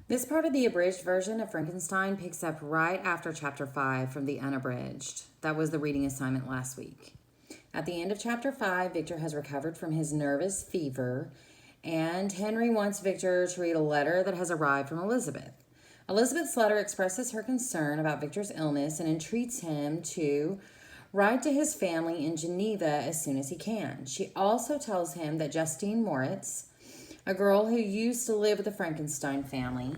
This part of the abridged version of Frankenstein picks up right after chapter 5 from the unabridged. That was the reading assignment last week. At the end of chapter 5, Victor has recovered from his nervous fever, and Henry wants Victor to read a letter that has arrived from Elizabeth. Elizabeth's letter expresses her concern about Victor's illness and entreats him to write to his family in Geneva as soon as he can. She also tells him that Justine Moritz, a girl who used to live with the Frankenstein family,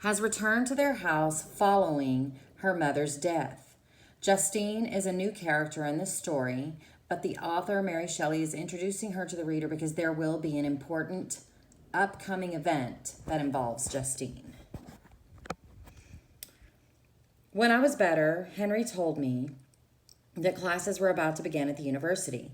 has returned to their house following her mother's death. Justine is a new character in this story, but the author, Mary Shelley, is introducing her to the reader because there will be an important upcoming event that involves Justine. When I was better, Henry told me that classes were about to begin at the university.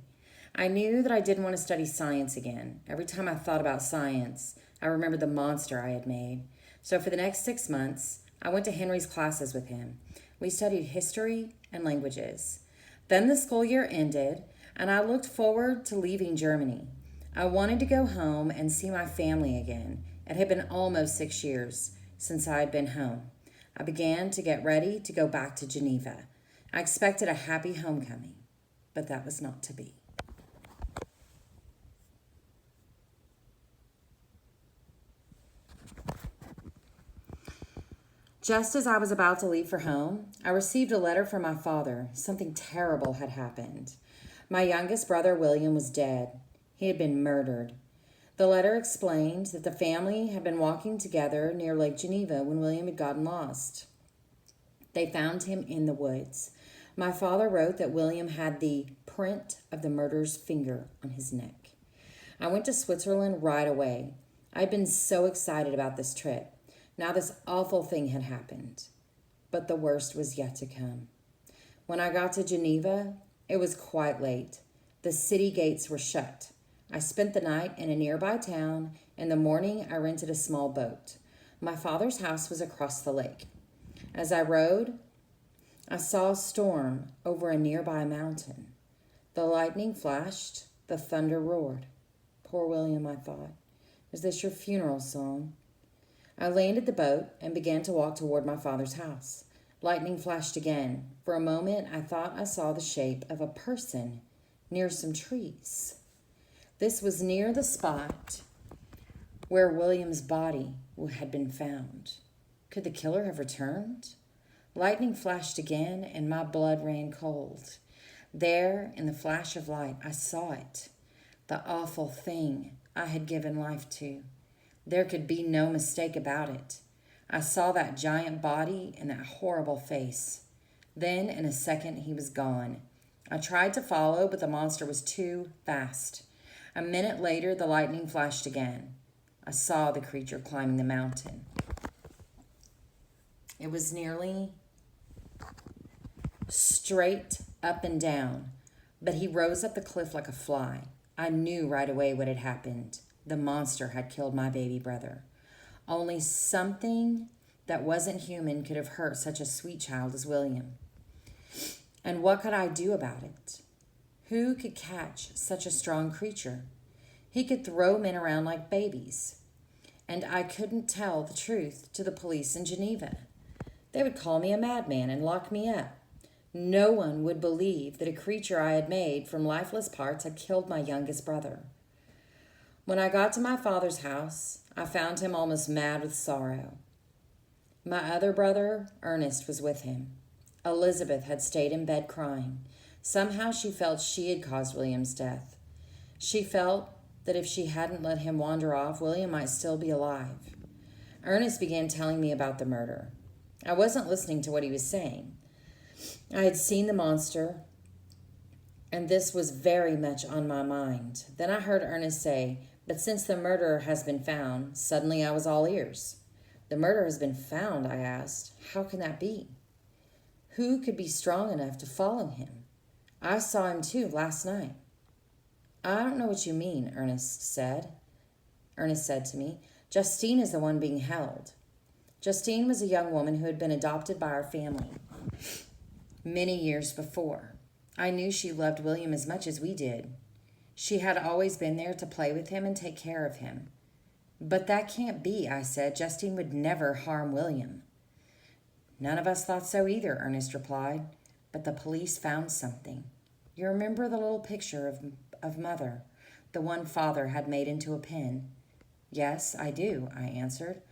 I knew that I didn't want to study science again. Every time I thought about science, I remembered the monster I had made. So for the next 6 months, I went to Henry's classes with him. We studied history and languages. Then the school year ended, and I looked forward to leaving Germany. I wanted to go home and see my family again. It had been almost 6 years since I had been home. I began to get ready to go back to Geneva. I expected a happy homecoming, but that was not to be. Just as I was about to leave for home, I received a letter from my father. Something terrible had happened. My youngest brother, William, was dead. He had been murdered. The letter explained that the family had been walking together near Lake Geneva when William had gotten lost. They found him in the woods. My father wrote that William had the print of the murderer's finger on his neck. I went to Switzerland right away. I'd been so excited about this trip. Now this awful thing had happened, but the worst was yet to come. When I got to Geneva, it was quite late. The city gates were shut. I spent the night in a nearby town. In the morning, I rented a small boat. My father's house was across the lake. As I rowed, I saw a storm over a nearby mountain. The lightning flashed, the thunder roared. Poor William, I thought. Is this your funeral song? I landed the boat and began to walk toward my father's house. Lightning flashed again. For a moment, I thought I saw the shape of a person near some trees. This was near the spot where William's body had been found. Could the killer have returned? Lightning flashed again, and my blood ran cold. There, in the flash of light, I saw it, the awful thing I had given life to. There could be no mistake about it. I saw that giant body and that horrible face. Then, in a second, he was gone. I tried to follow, but the monster was too fast. A minute later, the lightning flashed again. I saw the creature climbing the mountain. It was nearly straight up and down, but he rose up the cliff like a fly. I knew right away what had happened. The monster had killed my baby brother. Only something that wasn't human could have hurt such a sweet child as William. And what could I do about it? Who could catch such a strong creature? He could throw men around like babies. And I couldn't tell the truth to the police in Geneva. They would call me a madman and lock me up. No one would believe that a creature I had made from lifeless parts had killed my youngest brother. When I got to my father's house, I found him almost mad with sorrow. My other brother, Ernest, was with him. Elizabeth had stayed in bed crying. Somehow she felt she had caused William's death. She felt that if she hadn't let him wander off, William might still be alive. Ernest began telling me about the murder. I wasn't listening to what he was saying. I had seen the monster, and this was very much on my mind. Then I heard Ernest say, "But since the murderer has been found," suddenly I was all ears. "The murderer has been found?" I asked. "How can that be? Who could be strong enough to follow him? I saw him too last night." "I don't know what you mean," Ernest said to me. "Justine is the one being held." Justine was a young woman who had been adopted by our family many years before. I knew she loved William as much as we did. She had always been there to play with him and take care of him. But that can't be, I said. Justine would never harm William. None of us thought so either, Ernest replied. But the police found something. You remember the little picture of Mother, the one Father had made into a pin? Yes, I do, I answered.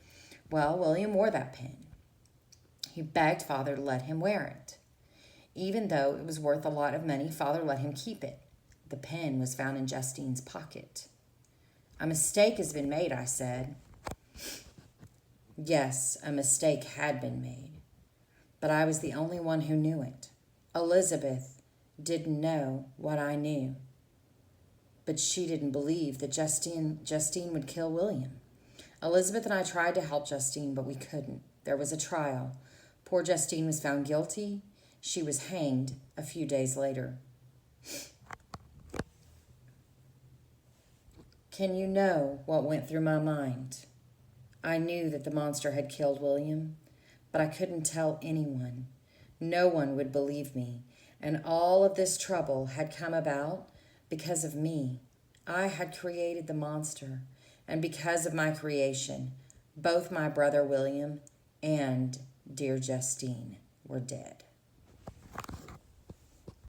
Well, William wore that pin. He begged Father to let him wear it. Even though it was worth a lot of money, Father let him keep it. The pin was found in Justine's pocket. A mistake has been made, I said. Yes, a mistake had been made. But I was the only one who knew it. Elizabeth didn't know what I knew. But she didn't believe that Justine would kill William. Elizabeth and I tried to help Justine, but we couldn't. There was a trial. Poor Justine was found guilty. She was hanged a few days later. Can you know what went through my mind? I knew that the monster had killed William, but I couldn't tell anyone. No one would believe me, and all of this trouble had come about because of me. I had created the monster, and because of my creation, both my brother William and dear Justine were dead.